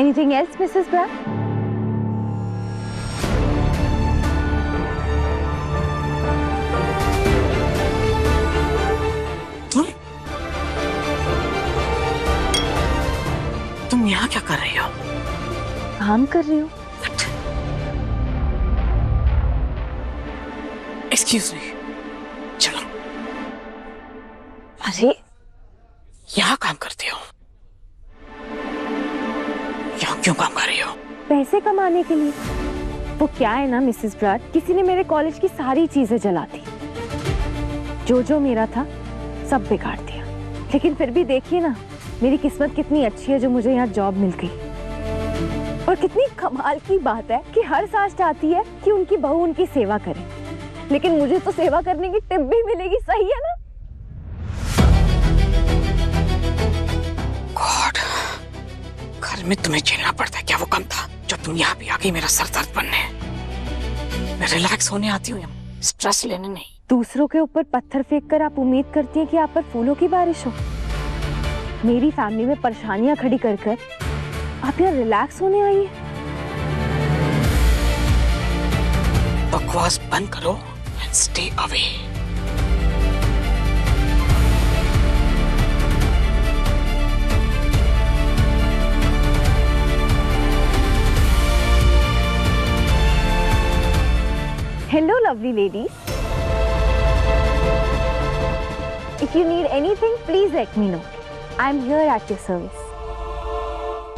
Anything else, Mrs. Bragg? तुम यहाँ क्या कर रही हो? काम कर रही हूँ। एक्सक्यूज मी, चलो। अरे यहाँ काम करती हो? यहाँ क्यों काम कर रही हो? पैसे कमाने के लिए। वो क्या है ना मिसेस ब्राड, किसी ने मेरे कॉलेज की सारी चीजें जला दी। जो मेरा था सब बिगाड़ दिया। लेकिन फिर भी देखिए ना, मेरी किस्मत कितनी अच्छी है जो मुझे यहाँ जॉब मिल गई। और कितनी कमाल की बात है कि हर सास चाहती है कि उनकी बहू उनकी सेवा करे, लेकिन मुझे तो सेवा करने की टिप भी मिलेगी। सही है ना? गॉड, घर में तुम्हें झेलना पड़ता है क्या? वो कम था जो तुम यहाँ भी आ गई मेरा सर दर्द बनने। मैं रिलैक्स होने आती हूँ, स्ट्रेस लेने नहीं। दूसरों के ऊपर पत्थर फेंककर आप उम्मीद करती हैं कि आप पर फूलों की बारिश हो। मेरी फैमिली में परेशानियां खड़ी कर कर आप यहाँ रिलैक्स होने आई हैं। बकवास बंद करो and stay away. Hello, lovely ladies. If you need anything, please let me know. I'm here at your service.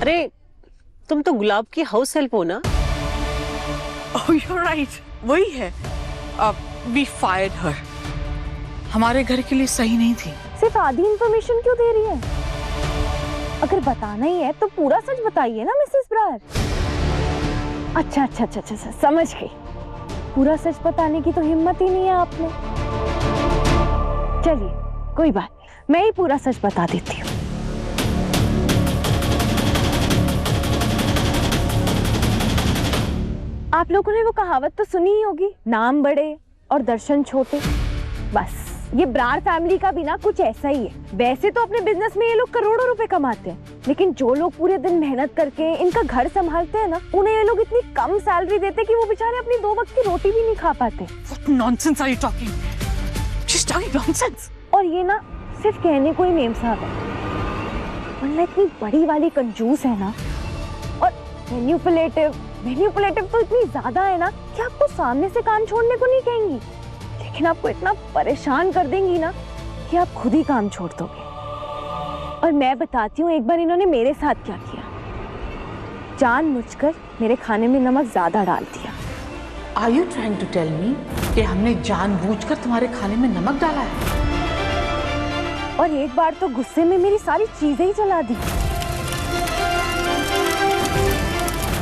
अरे तुम तो गुलाब की हाउस हेल्प हो ना? Oh, you're right. वही है। We fired her. हमारे घर के लिए सही नहीं थी। सिर्फ आधी इंफॉर्मेशन क्यों दे रही है? अगर बताना ही है तो पूरा सच बताइए ना मिसेस ब्रार। अच्छा, समझ गई। पूरा सच बताने की तो हिम्मत ही नहीं है आप में। चलिए कोई बात नहीं, मैं ही पूरा सच बता देती हूँ। आप लोगों ने वो कहावत तो सुनी ही होगी, नाम बड़े और दर्शन छोटे। बस ये ब्रार फैमिली का भी ना कुछ ऐसा ही है। वैसे तो अपने बिजनेस में ये लोग करोड़ों रुपए कमाते हैं, लेकिन जो लोग पूरे दिन मेहनत करके इनका घर संभालते हैं ना, उन्हें ये लोग इतनी कम सैलरी देते कि वो बेचारे अपनी 2 वक्त की रोटी भी नहीं खा पाते। What nonsense are you talking? She's talking nonsense. और ये ना सिर्फ कहने को ही मेम साहब है, वरना इतनी बड़ी वाली कंजूस है ना, और मैन्युपुलेटिव तो इतनी ज्यादा है ना कि आपको सामने से काम छोड़ने को नहीं कहेंगी, लेकिन आपको इतना परेशान कर देंगी ना कि आप खुद ही काम छोड़ दोगे। और मैं बताती हूँ एक बार इन्होंने मेरे साथ क्या किया। जानबूझकर मेरे खाने में नमक ज्यादा डाल दिया। Are you trying to tell me कि हमने जानबूझकर तुम्हारे खाने में नमक डाला है? और एक बार तो गुस्से में मेरी सारी चीजें ही जला दी।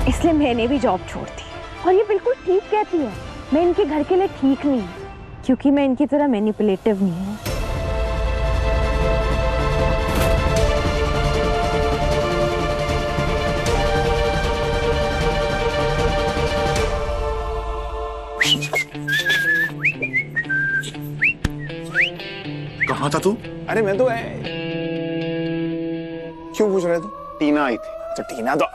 इसलिए मैंने भी जॉब छोड़ दी। और ये बिल्कुल ठीक कहती है, मैं इनके घर के लिए ठीक नहीं हूँ, क्योंकि मैं इनकी तरह मैनिपुलेटिव नहीं हूँ। कहाँ था तू? अरे मैं तो क्यों पूछ रहे तू? टीना आई थी। तो टीना तो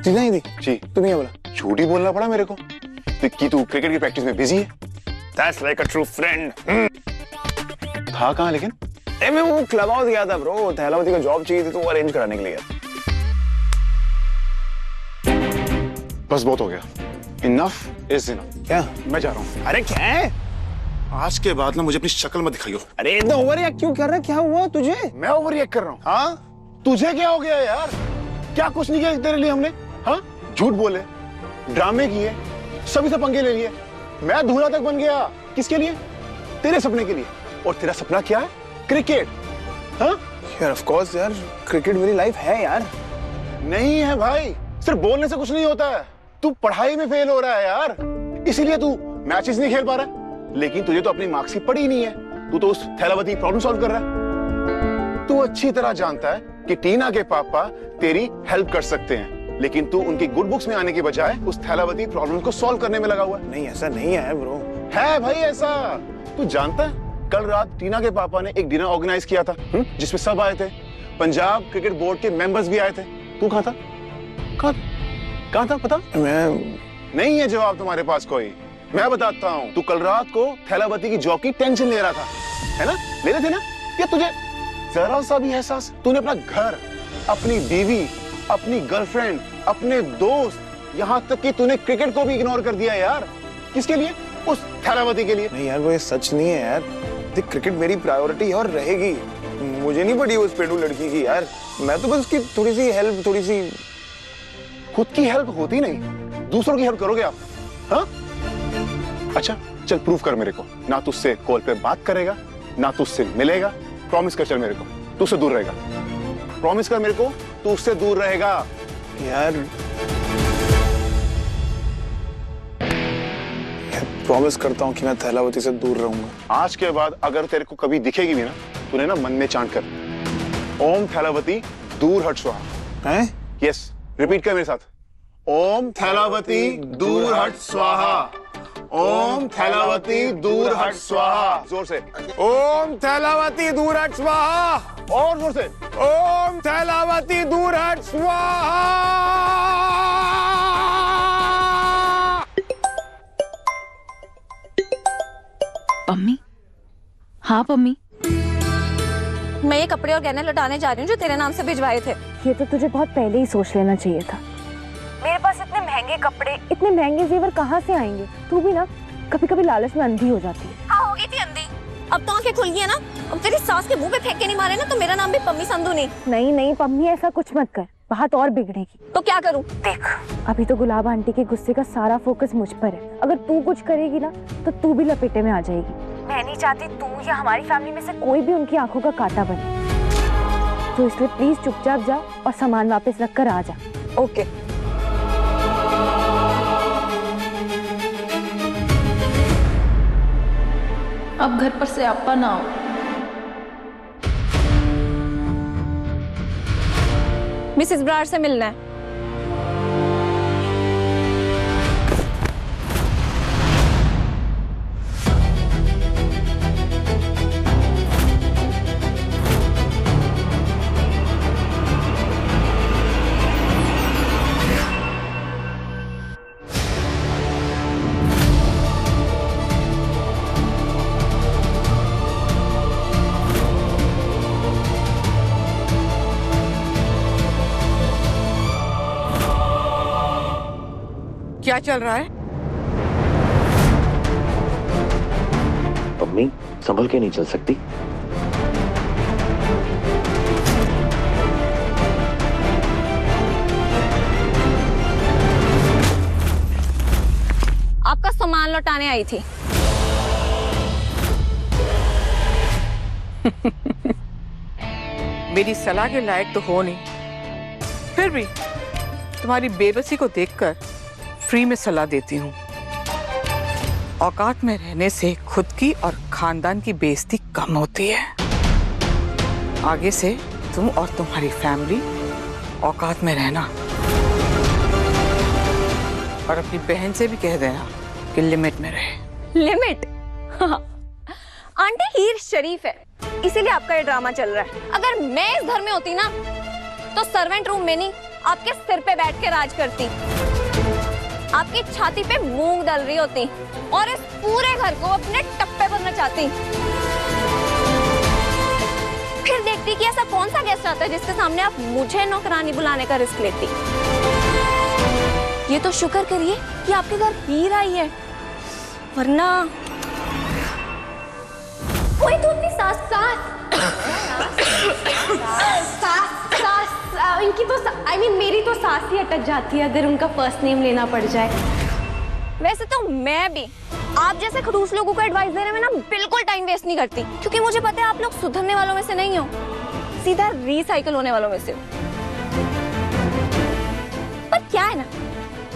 टीना ही थी जी। तुम्हें क्या बोला? झूठ ही बोलना पड़ा मेरे को कि तू क्रिकेट की प्रैक्टिस में बिजी है। That's like a true friend. था कहाँ लेकिन? मैं वो क्लब हाउस गया था ब्रो, थैलावती का जॉब चाहिए थी तो वो अरेंज कराने के लिए गया। बस बहुत हो गया। Enough is enough. क्या? मैं जा रहा हूँ। अरे क्या है? आज के बाद ना मुझे अपनी शक्ल मत दिखाइयो। अरे इतना ओवर रिएक्ट क्यों कर रहा है? क्या हुआ तुझे? मैं ओवर रिएक्ट कर रहा हूँ? हाँ? तुझे क्या हो गया यार? क्या कुछ नहीं किया तेरे लिए हमने? हाँ? झूठ बोले, ड्रामे किए, सभी से पंगे ले लिए। मैं धूला तक बन गया। किसके लिए? तेरे सपने के लिए। और तेरा सपना क्या है? क्रिकेट। हाँ? यार ऑफ कोर्स यार, क्रिकेट मेरी लाइफ है यार। नहीं है भाई, सिर्फ बोलने से कुछ नहीं होता है। तू पढ़ाई में फेल हो रहा है यार, इसीलिए तू मैचेस नहीं खेल पा रहा है। लेकिन तुझे तो अपनी मार्क्स की पड़ी ही नहीं है, तू तो उस थैलावती प्रॉब्लम सॉल्व कर रहा है। तू अच्छी तरह जानता है कि टीना के पापा तेरी हेल्प कर सकते हैं, लेकिन तू उनकी गुड बुक्स में आने के बजाय उस थैलावती प्रॉब्लम को सॉल्व करने में लगा हुआ है। नहीं ऐसा नहीं है ब्रो। है भाई ऐसा। तू जानता है कल रात टीना के पापा ने एक डिनर ऑर्गेनाइज किया था जिसमें सब आए थे, पंजाब क्रिकेट बोर्ड के मेंबर्स भी आए थे। तू कहाँ था? कहाँ था पता? मैं नहीं है जवाब तुम्हारे पास कोई। मैं बताता हूँ, तू कल रात को थैलावती की जॉब की टेंशन ले रहा था, है ना? ले रहे थे ना? ये तुझे जरा सा भी एहसास? तूने अपना घर, अपनी बीवी, अपनी गर्लफ्रेंड, अपने दोस्त, यहाँ तक कि तूने क्रिकेट को भी इग्नोर कर दिया यार। किसके लिए? उस थैलावती के लिए। नहीं यार, वो ये सच नहीं है यार। देख, क्रिकेट मेरी प्रायोरिटी है और रहेगी। मुझे नहीं पड़ी उस पेड़ू लड़की की यार। मैं तो बस उसकी थोड़ी सी हेल्प, थोड़ी सी। खुद की हेल्प होती नहीं, दूसरों की हेल्प करोगे आप? हाँ? अच्छा चल प्रूव कर मेरे को। ना तुझसे कॉल पे बात करेगा, ना तुझसे मिलेगा। प्रॉमिस कर चल मेरे को, तू उससे दूर रहेगा। प्रॉमिस कर मेरे को, तू उससे दूर रहेगा। यार प्रॉमिस करता हूँ कि मैं थैलावती से दूर रहूंगा। आज के बाद अगर तेरे को कभी दिखेगी भी ना, तूने ना मन में चांट कर, ओम थैलावती दूर हट स्वाहा। हैं? यस, रिपीट कर मेरे साथ। ओम थैलावती दूर हट स्वाहा। ओम थैलावती दूर हट स्वाहा। जोर से। ओम थैलावती दूर हट स्वाहा। और जोर से। ओम थैलावती दूर हट स्वाहा। पम्मी, हाँ पम्मी, मैं ये कपड़े और गहने लौटाने जा रही हूँ जो तेरे नाम से भिजवाए थे। ये तो तुझे बहुत पहले ही सोच लेना चाहिए था। मेरे पास इतने महंगे कपड़े, इतने महंगे जेवर कहाँ से आएंगे? तू भी ना कभी कभी लालच में अंधी हो जाती है। हाँ हो गई थी अंधी, अब तो आंखें खुल गई है ना। अब तेरी सास के मुंह पे फेंक के नहीं मारे ना तो मेरा नाम भी पम्मी संधू नहीं। नहीं नहीं पम्मी, ऐसा कुछ मत कर, बात और बिगड़ेगी। तो क्या करूँ? देख, अभी तो गुलाब आंटी के गुस्से का सारा फोकस मुझ पर है। अगर तू कुछ करेगी ना तो तू भी लपेटे में आ जाएगी। मैं नहीं चाहती तू या हमारी फैमिली में से कोई भी उनकी आंखों का कांटा बने। तो इसलिए प्लीज चुपचाप जा और सामान वापस रख कर आ जा। ओके। अब घर पर से आपा ना हो। मिसेस ब्रार से मिलना है। क्या चल रहा है? मम्मी संभल के नहीं चल सकती? आपका सामान लौटाने आई थी। मेरी सलाह के लायक तो हो नहीं, फिर भी तुम्हारी बेबसी को देखकर फ्री में सलाह देती हूँ। औकात में रहने से खुद की और खानदान की बेइज्जती कम होती है। आगे से तुम और तुम्हारी फैमिली औकात में रहना, और अपनी बहन से भी कह देना कि लिमिट में रहे। लिमिट? आंटी हीर शरीफ है, इसीलिए आपका ये ड्रामा चल रहा है। अगर मैं इस घर में होती ना तो सर्वेंट रूम में नहीं, आपके सिर पे बैठ के राज करती, आपकी छाती पे मूंग डाल रही होती और इस पूरे घर को अपने टप्पे पर नचाती। फिर देखती कि ऐसा कौन सा गेस्ट आता है जिसके सामने आप मुझे नौकरानी बुलाने का रिस्क लेती। ये तो शुक्र करिए कि आपके घर हीर आई है, वरना कोई तो अपनी सास इनकी तो I mean, मेरी तो सास ही अटक जाती है अगर उनका फर्स्ट नेम लेना पड़ जाए। वैसे तो मैं भी आप जैसे खड़ूस लोगों को एडवाइस देने में ना बिल्कुल टाइम वेस्ट नहीं करती, क्योंकि मुझे पता है आप लोग सुधरने वालों में से नहीं हो, सीधा रिसाइकल होने वालों में से हो। पर क्या है ना,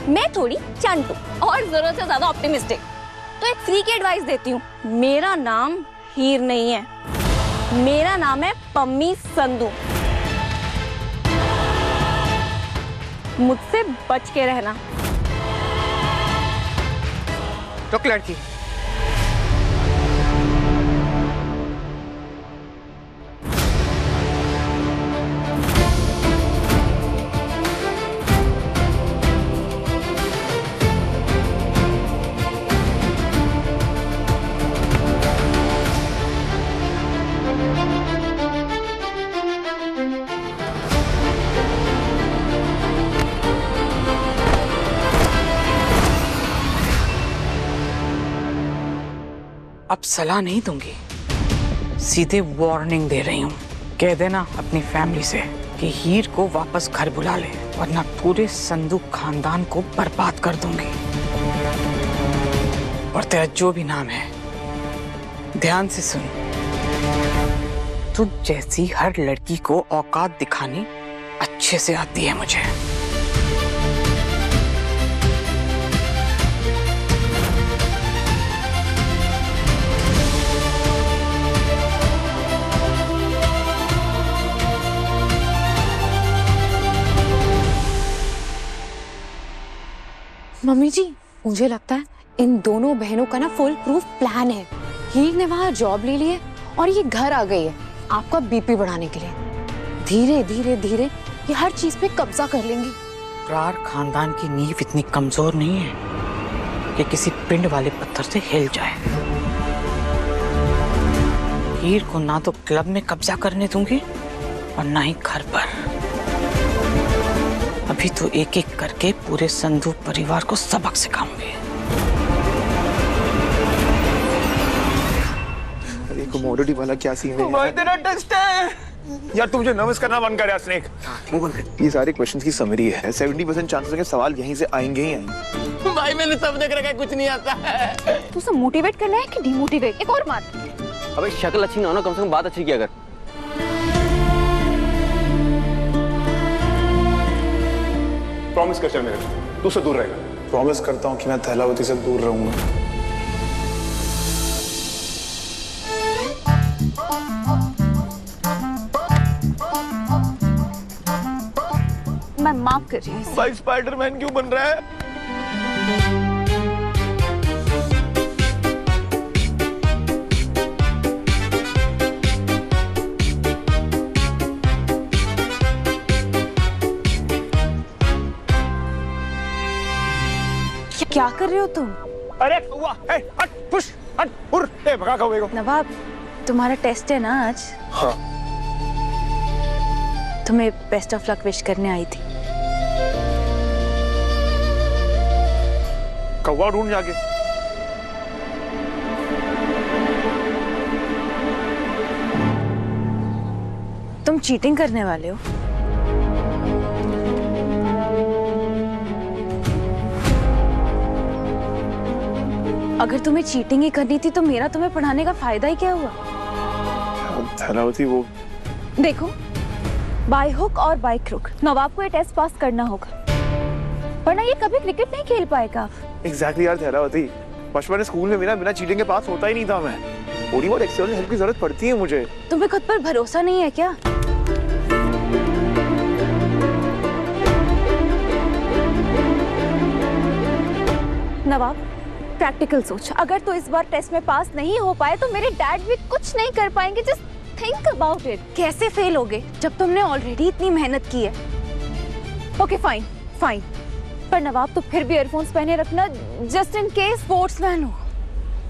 मैं थोड़ी चंटू और जरूरत से ज्यादा ऑप्टिमिस्टिक, तो एक फ्री की एडवाइस देती हूँ। मेरा नाम हीर नहीं है, मेरा नाम है पम्मी संधू। मुझसे बच के रहना। तो लड़की अब सलाह नहीं दूंगी, सीधे वार्निंग दे रही हूँ। कह देना अपनी फैमिली से कि हीर को वापस घर बुला ले, वरना पूरे संधू खानदान को बर्बाद कर दूंगी। और तेरा जो भी नाम है, ध्यान से सुन। तुझ जैसी हर लड़की को औकात दिखानी अच्छे से आती है मुझे। मम्मी जी, मुझे लगता है इन दोनों बहनों का ना फुल प्रूफ प्लान है। हीर ने वहाँ जॉब ले ली है और ये घर आ गई है आपका बीपी बढ़ाने के लिए। धीरे धीरे धीरे ये हर चीज पे कब्जा कर लेंगी। प्रार खानदान की नींव इतनी कमजोर नहीं है कि किसी पिंड वाले पत्थर से हिल जाए। हीर को ना तो क्लब में कब्जा करने दूंगी और ना ही घर पर। अभी तो एक एक करके पूरे संधू परिवार को सबक सिखाऊंगी। अरे कमोडिटी वाला क्या सीन है भाई? तेरा टेस्ट है यार, तू मुझे नर्वस करना बंद कर यार स्नेक। ये सारे क्वेश्चंस की समरी है। 70% चांसेस है कि सवाल यहीं से आएंगे ही आएंगे। भाई मैंने सब देख रखा है, कुछ नहीं आता है। तू सब मोटिवेट करना है कि डिमोटिवेट? एक और मार। अबे शक्ल अच्छी ना हो ना, कम से कम बात अच्छी किया कर। प्रॉमिस कर चल मेरे को, तू उससे दूर रहेगा। प्रॉमिस करता हूँ कि मैं थैलावती से दूर रहूंगा। मैं माफ कर रही हूँ। भाई स्पाइडरमैन क्यों बन रहा है? क्या कर रहे हो तुम? अरे हट पुश हट उड़ भगा कौवे को। नवाब, तुम्हारा टेस्ट है ना आज? हाँ। तुम्हें बेस्ट ऑफ लक विश करने आई थी। कौवा ढूंढ जाके। तुम चीटिंग करने वाले हो? अगर तुम्हें चीटिंग ही करनी थी तो मेरा तुम्हें पढ़ाने का फायदा ही क्या हुआ? थैलावती वो देखो, बाय हुक और बाय क्रुक नवाब को ये टेस्ट पास करना होगा, वरना ये कभी क्रिकेट नहीं खेल पाएगा। एग्जैक्टली यार थैलावती, बचपन स्कूल में बिना चीटिंग के पास होता ही नहीं था मैं। थोड़ी बहुत एक्सटर्नल हेल्प की जरूरत पड़ती है मुझे। तुम्हें खुद पर भरोसा नहीं है क्या? नवाब, प्रैक्टिकल सोच। अगर तो इस बार टेस्ट में पास नहीं हो पाए तो मेरे डैड भी कुछ नहीं कर पाएंगे। Just think about it. कैसे फेल होगे जब तुमने ऑलरेडी इतनी मेहनत की है? ओके फाइन फाइन, पर नवाब तो फिर भी ईयरफोन्स पहने रखना, जस्ट इन केस। स्पोर्ट्समैन हो,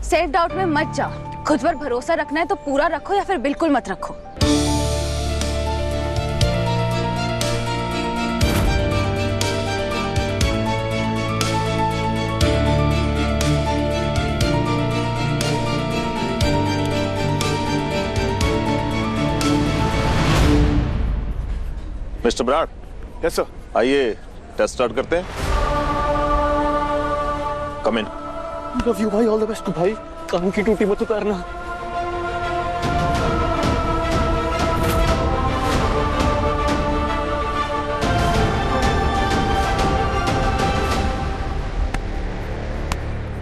सेल्फ डाउट में मत जाओ। खुद पर भरोसा रखना है तो पूरा रखो या फिर बिल्कुल मत रखो। मिस्टर ब्राड। Yes sir. आइए टेस्ट स्टार्ट करते हैं। Come in. लव यू भाई, ऑल द बेस्ट भाई। काम की टूटी मत उतारना।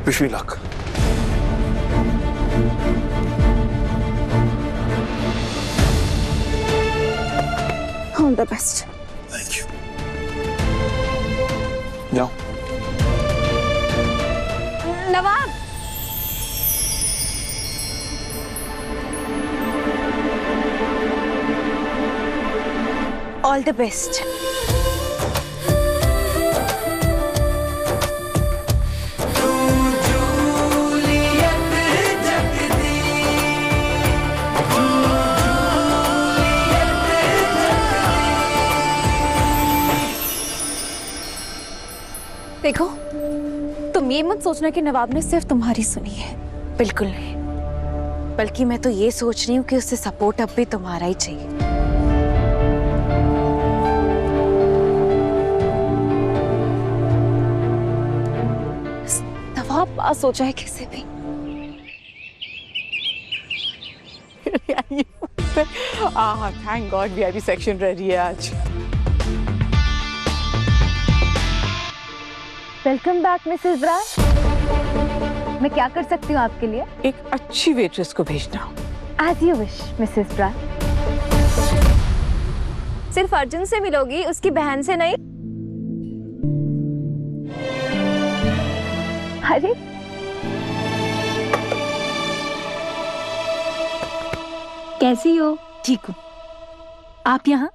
Wish me luck. All the best. Thank you. जाओ। Nawab, all the best. देखो, तुम ये मत सोचना कि नवाब ने सिर्फ तुम्हारी सुनी है। बिल्कुल नहीं। बल्कि मैं तो ये सोच रही हूँ कि उससे सपोर्ट अब भी तुम्हारा ही चाहिए। नवाब पास हो जाए कैसे भी। Thank God VIP section ready है आज। Welcome back Mrs Brar. मैं क्या कर सकती हूँ आपके लिए? एक अच्छी वेट्रेस को भेजना। As you wish missus Brar. सिर्फ अर्जुन से मिलोगी, उसकी बहन से नहीं? अरे कैसी हो? ठीक हूँ। आप यहाँ?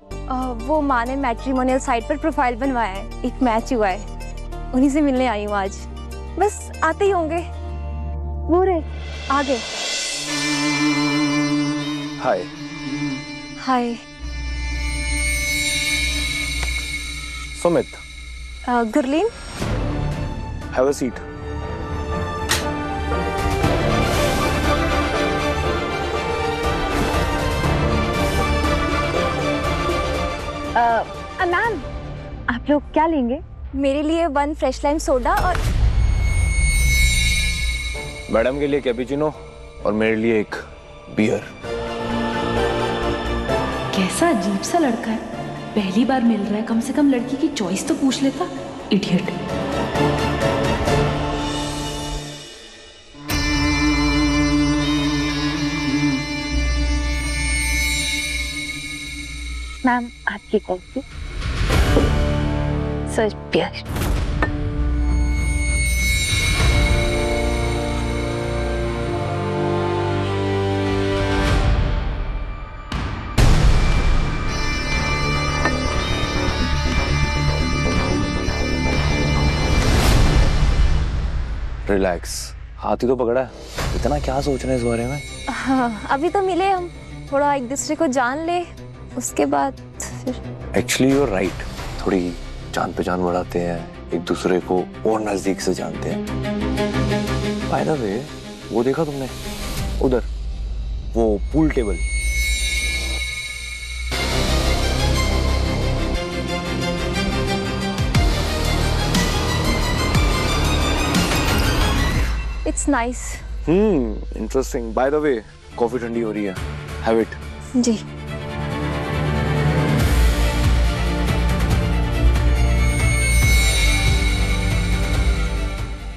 वो माँ ने मैट्रिमोनियल साइट पर प्रोफाइल बनवाया है, एक मैच हुआ है, उन्हीं से मिलने आई हूँ आज। बस आते ही होंगे। वो रे आगे। Hi. Hi. Sumit. Gurleen. Have a seat. Ma'am आप लोग क्या लेंगे? मेरे लिए 1 फ्रेश लाइम सोडा और मैडम के लिए कैपुचिनो और मेरे लिए एक बियर। कैसा अजीब सा लड़का है, पहली बार मिल रहा है, कम से कम लड़की की चॉइस तो पूछ लेता। इडियट। मैम आपकी कॉफी। Sir beer. रिलैक्स, हाथी तो पकड़ा है, इतना क्या सोच रहे हैं इस बारे में? हाँ, अभी तो मिले हम, थोड़ा एक दूसरे को जान ले, उसके बाद फिर। एक्चुअली यू आर राइट, थोड़ी जान पहचान बढ़ाते हैं, एक दूसरे को और नजदीक से जानते हैं। बाय द वे, वो देखा तुमने उधर, वो pool table? It's nice. Interesting. By the way, coffee ठंडी हो रही है, हैव इट। जी।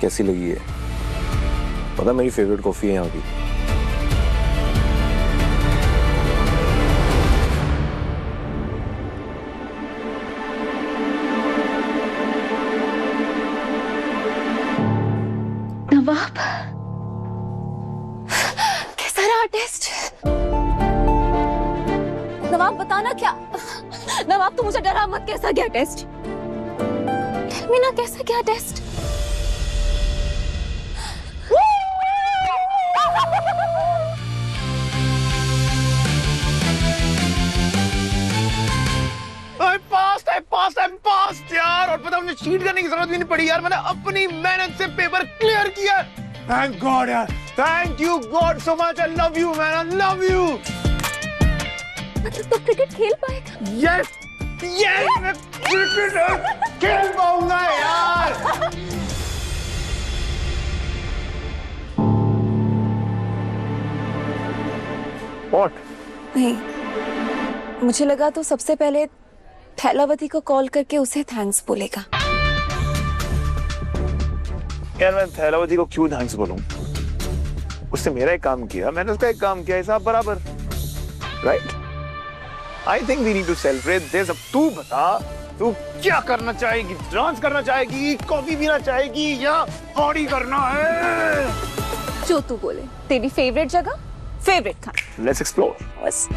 कैसी लगी है? पता मेरी फेवरेट कॉफी है यहाँ की। नवाब, कैसा रहा टेस्ट? नवाब बताना क्या? नवाब तू मुझे डरा मत, कैसा गया टेस्ट? मीना कैसा गया टेस्ट? I'm passed यार, और पता मुझे चीट करने की जरूरत भी नहीं पड़ी यार, मैंने अपनी मेहनत से पेपर क्लियर किया। Thank God यार, thank you God so much, I love you man, I love you। मतलब तो क्रिकेट खेल पाएगा? Yes, yes, मैं क्रिकेट खेल पाऊंगा यार। What? नहीं, मुझे लगा तो सबसे पहले थैलावती को कॉल करके उसे थैंक्स बोलेगा। यार मैं थैलावती को क्यों थैंक्स बोलूं? उसने मेरा एक काम किया, मैंने उसका एक काम किया, हिसाब बराबर, right? I think we need to celebrate this. अब तू बता, तू क्या करना चाहेगी? डांस करना चाहेगी, कॉफी पीना चाहेगी, या पार्टी करना है? जो तू बोले। तेरी फेवरेट जगह, फेवरेट खाना। Let's explore. बस।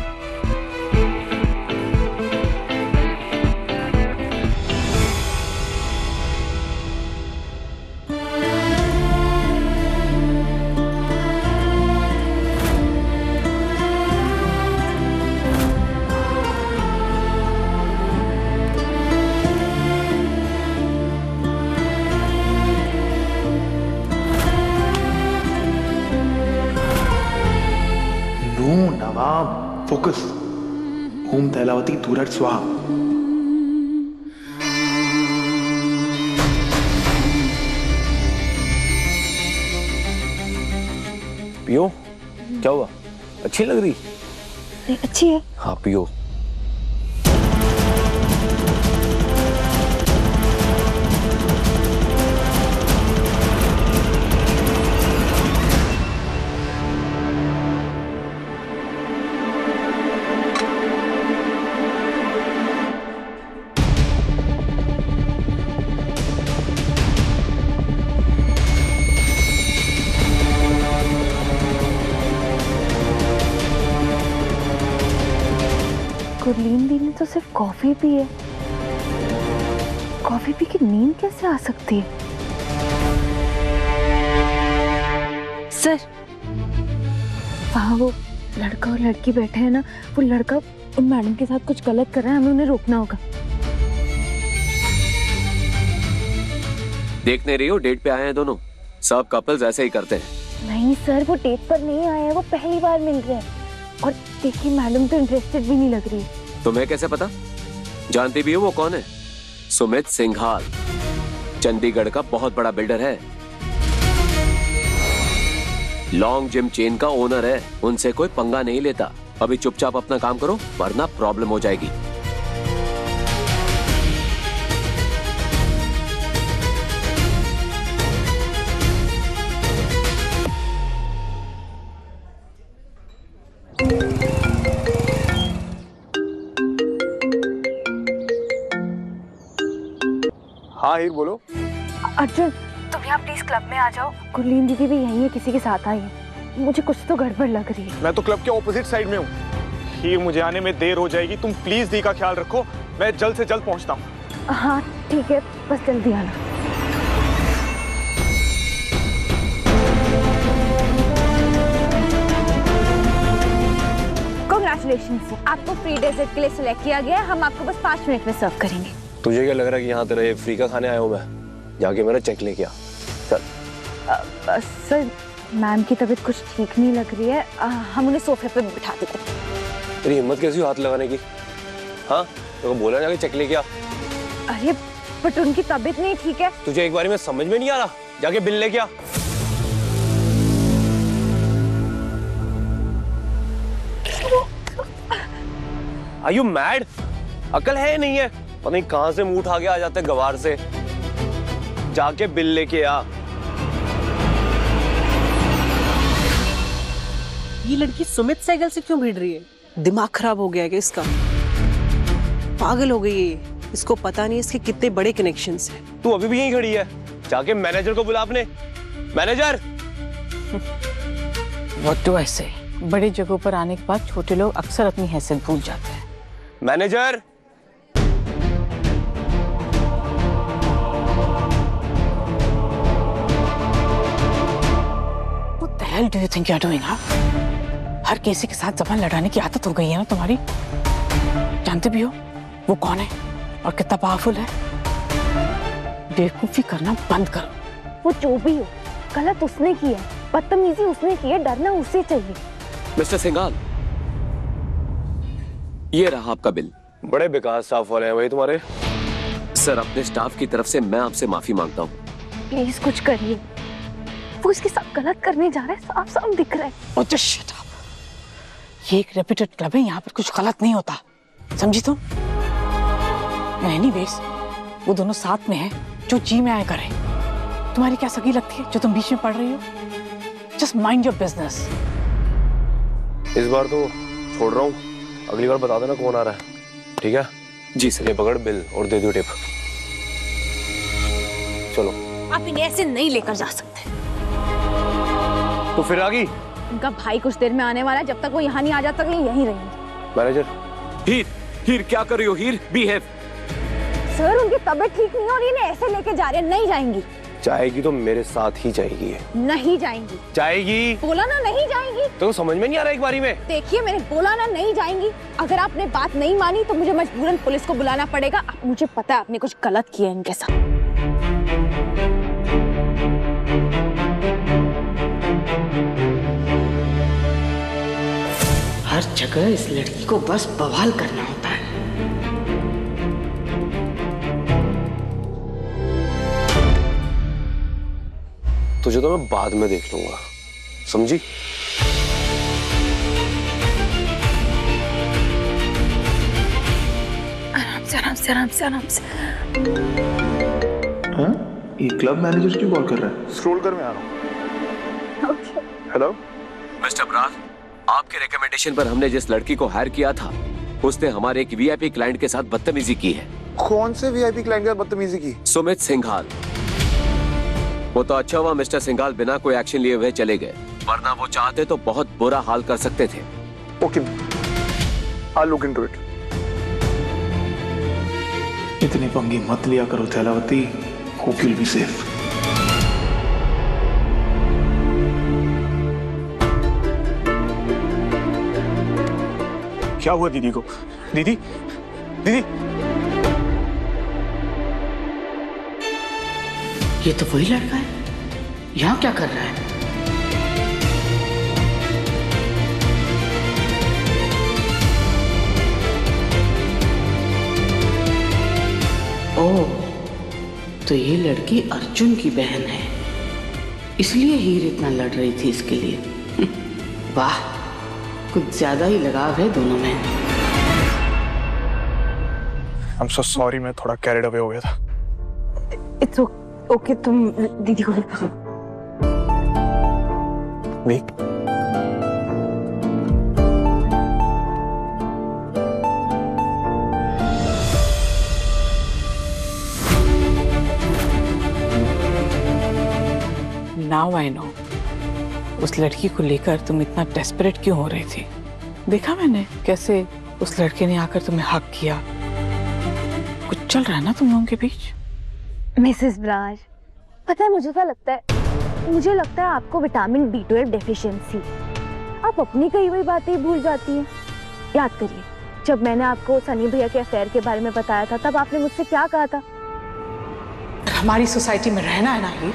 नो नवाब, फोकस। ओम तैलावती दूरट स्वाहा। पियो, क्या हुआ? अच्छी लग रही? अच्छी है। हाँ पियो। गुरलीन दी ने तो सिर्फ कॉफी पी है। कॉफी पी के नींद कैसे आ सकती है? सर, वहाँ वो लड़का और लड़की बैठे हैं ना, वो लड़का उन मैडम के साथ कुछ गलत कर रहा है, हमें उन्हें रोकना होगा। देख नहीं रही हो, डेट पे आए हैं दोनों। सब कपल्स ऐसे ही करते हैं। नहीं सर, वो डेट पर नहीं आए हैं, वो पहली बार मिल रहे हैं। और देखिए मैडम तो इंटरेस्टेड भी नहीं लग रही। तुम्हें कैसे पता? जानती भी हो वो कौन है? सुमित सिंघाल, चंडीगढ़ का बहुत बड़ा बिल्डर है। लॉन्ग जिम चेन का ओनर है। उनसे कोई पंगा नहीं लेता। अभी चुपचाप अपना काम करो वरना प्रॉब्लम हो जाएगी। हाँ हीर बोलो। अर्जुन, तुम यहाँ प्लीज क्लब में आ जाओ। गुरलीन दीदी भी यही है, किसी के साथ आई है। मुझे कुछ तो गड़बड़ लग रही है। मैं तो क्लब के ऑपोजिट साइड में हूँ। हीर, मुझे आने में देर हो जाएगी, तुम प्लीज दी का ख्याल रखो। मैं जल्द से जल्द पहुँचता हूँ। हाँ ठीक है, बस जल्दी आना। कांग्रेचुलेशंस, आपको फ्री डेजर्ट के लिए सिलेक्ट किया गया है। हम आपको बस 5 मिनट में सर्व करेंगे। तुझे क्या लग रहा है कि यहाँ तेरे फ्री का खाने आया हूँ मैं? जाके मेरा चेक लेके आ। चल। सर, मैम की तबीयत कुछ ठीक नहीं लग रही है। हम उन्हें सोफे पे बिठा देते हैं। तेरी हिम्मत कैसी हाथ लगाने की? हाँ, तो बोला जाके चेक लेके आ। अरे बट उनकी तबीयत नहीं ठीक है। तुझे एक बारी में समझ में नहीं आ रहा? जाके बिल लेके आ। Are you mad? अकल है नहीं है? पता नहीं कहां से मुंह उठा के आ जाते गवार से। जाके बिल लेके आ। ये लड़की सुमित सहगल से क्यों भिड़ रही है? दिमाग खराब हो गया है क्या इसका? पागल हो गई है। इसको पता नहीं इसके कितने बड़े कनेक्शंस हैं। तू अभी भी यहीं खड़ी है? जाके मैनेजर को बुला अपने। Manager! What do I say? बड़ी जगहों पर आने के बाद छोटे लोग अक्सर अपनी हैसियत भूल जाते हैं। Manager! What the hell do you think you're doing, huh? हर किसी के साथ जबान लड़ाने की आदत हो गई है ना तुम्हारी। जानते भी हो वो कौन है और कितना पावरफुल है। बेवकूफी करना बंद करो। वो जो भी हो, गलत उसने की है, बदतमीजी उसने की है, डरना उसे चाहिए। मिस्टर सिंघाल, ये रहा आपका बिल। बड़े बेकार स्टाफ वाले हैं भाई तुम्हारे। सर, अपने स्टाफ की तरफ से मैं आपसे माफी मांगता हूँ। प्लीज कुछ करिए। वो इसके साथ गलत करने जा रहा है, साफ साफ दिख रहा है। Oh, just shut up. ये एक रेप्यूटेड क्लब है, यहाँ पर कुछ गलत नहीं होता, समझी तुम? एनीवेज, वो दोनों साथ में हैं जो जी में आया करें। तुम्हारी क्या सगी लगती है जो तुम बीच में पढ़ रही हो? Just mind your business. इस बार तो छोड़ रहा हूँ, अगली बार बता देना कौन आ रहा है, ठीक है? जी सर। ये पकड़ बिल और दे दो टिप। चलो। आप इन्हें ऐसे नहीं लेकर जा सकते। तो फिर आगी? उनका भाई कुछ देर में आने वाला है, जब तक वो यहाँ नहीं आ जाता ये यहीं रहेंगे। मैनेजर, हीर, हीर क्या कर रही हो? हीर, बिहेव। सर, उनकी तबीयत ठीक नहीं हो रही, इन्हें ऐसे लेके जा रहे हैं। नहीं जाएंगी। जाएगी तो मेरे साथ ही जाएगी। नहीं जाएंगी। जाएगी। बोला ना नहीं जाएंगी। तो समझ में नहीं आ रहा एक बारी में? देखिए, मैंने बोला ना नहीं जाएंगी। अगर आपने बात नहीं मानी तो मुझे मजबूरन पुलिस को बुलाना पड़ेगा। मुझे पता है आपने कुछ गलत किया इनके साथ। हर जगह इस लड़की को बस बवाल करना होता है। तुझे तो मैं बाद में देख लूंगा, समझी? आराम से आराम से आराम से आराम से। हाँ? ये क्लब मैनेजर क्यों कॉल कर रहा है? स्क्रॉल कर, मैं आ रहा हूँ। हेलो मिस्टर ब्राज, आपके रिकमेंडेशन पर हमने जिस लड़की को हायर किया था उसने हमारे एक वीआईपी क्लाइंट के साथ बदतमीजी की है। कौन से वीआईपी क्लाइंट के साथ बदतमीजी की? सुमित सिंघाल। वो तो अच्छा हुआ मिस्टर सिंघाल बिना कोई एक्शन लिए हुए चले गए, वरना वो चाहते तो बहुत बुरा हाल कर सकते थे। Okay, I'll look into it. इतनी पंगी मत लिया करो थैलावती। Hope you will be safe. क्या हुआ दीदी को? दीदी, दीदी, ये तो वही लड़का है, यहाँ क्या कर रहा है? ओह, तो ये लड़की अर्जुन की बहन है, इसलिए हीर इतना लड़ रही थी इसके लिए। वाह, कुछ ज्यादा ही लगाव है दोनों में। I'm so sorry, मैं थोड़ा कैरिड अवे हो गया था। इट्स ओके, तुम दीदी को लेकर देख, नाउ आई नो उस लड़की को लेकर तुम इतना डेस्परेट क्यों हो रही थी। देखा मैंने कैसे उस लड़के ने आकर तुम्हें हक किया। कुछ चल रहा है ना तुम लोगों के बीच। मिसेस ब्राज, पता है मुझे क्या लगता है? मुझे लगता है आपको विटामिन B12 डेफिशिएंसी। आप अपनी कही हुई बातें ही भूल जाती हैं। याद करिए, जब मैंने आपको सनी भैया के अफेयर के बारे में बताया था, तब आपने मुझसे क्या कहा था? हमारी सोसाइटी में रहना है ना हीर,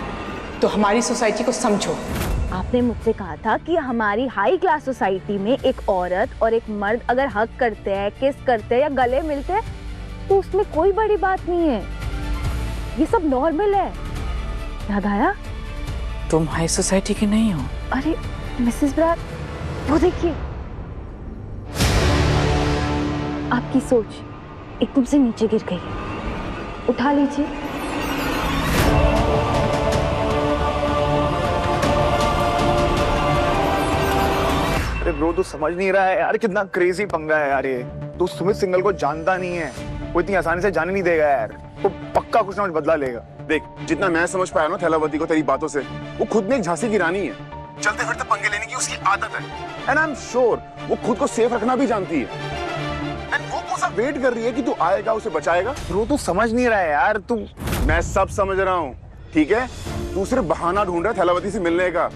तो हमारी सोसाइटी को समझो। आपने मुझसे कहा था कि हमारी हाई क्लास सोसाइटी में एक औरत और एक मर्द अगर हक करते हैं, किस करते हैं या गले मिलते हैं, तो उसमें कोई बड़ी बात नहीं है। ये सब नॉर्मल है। याद आया? तुम हाई सोसाइटी की नहीं हो। अरे मिसेस ब्राज, वो देखिए, आपकी सोच एकदम से नीचे गिर गई है। उठा लीजिए। अरे ब्रो, तू समझ नहीं रहा है यार, कितना क्रेजी पंगा है यार ये। तू सुमित सिंघल को जानता नहीं है, वो इतनी आसानी से जाने नहीं देगा यार। वो पक्का कुछ ना कुछ बदला लेगा। देख, जितना मैं समझ पाया ना थैलावती को तेरी बातों से, वो खुद में एक झांसी की रानी है। चलते फिरते पंगे लेने की उसकी आदत है। एंड आई एम श्योर वो खुद को सेफ रखना भी जानती है। एंड वो कौन सा वेट कर रही है कि तू आएगा उसे बचाएगा। ब्रो, तू समझ नहीं रहा है यार। तू, मैं सब समझ रहा हूँ, ठीक है? तू सिर्फ बहाना ढूंढ रहा है थैलावती से मिलने का।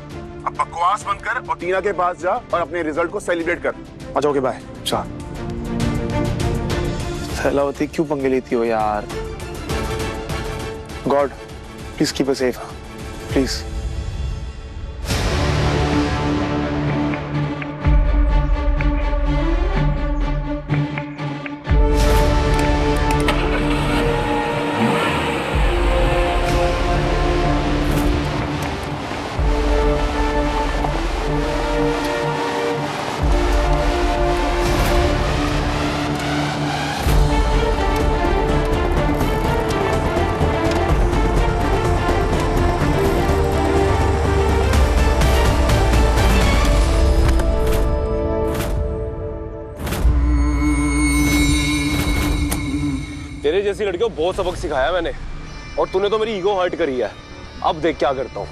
अब बकवास बंद कर और टीना के पास जा और अपने रिजल्ट को सेलिब्रेट कर। अच्छा ओके, बाय। चल। थैलावती क्यों पंगे लेती हो यार? God please keep us safe, please. तेरे जैसी लड़कियों को बहुत सबक सिखाया मैंने, और तूने तो मेरी ईगो हर्ट करी है। अब देख क्या करता हूँ।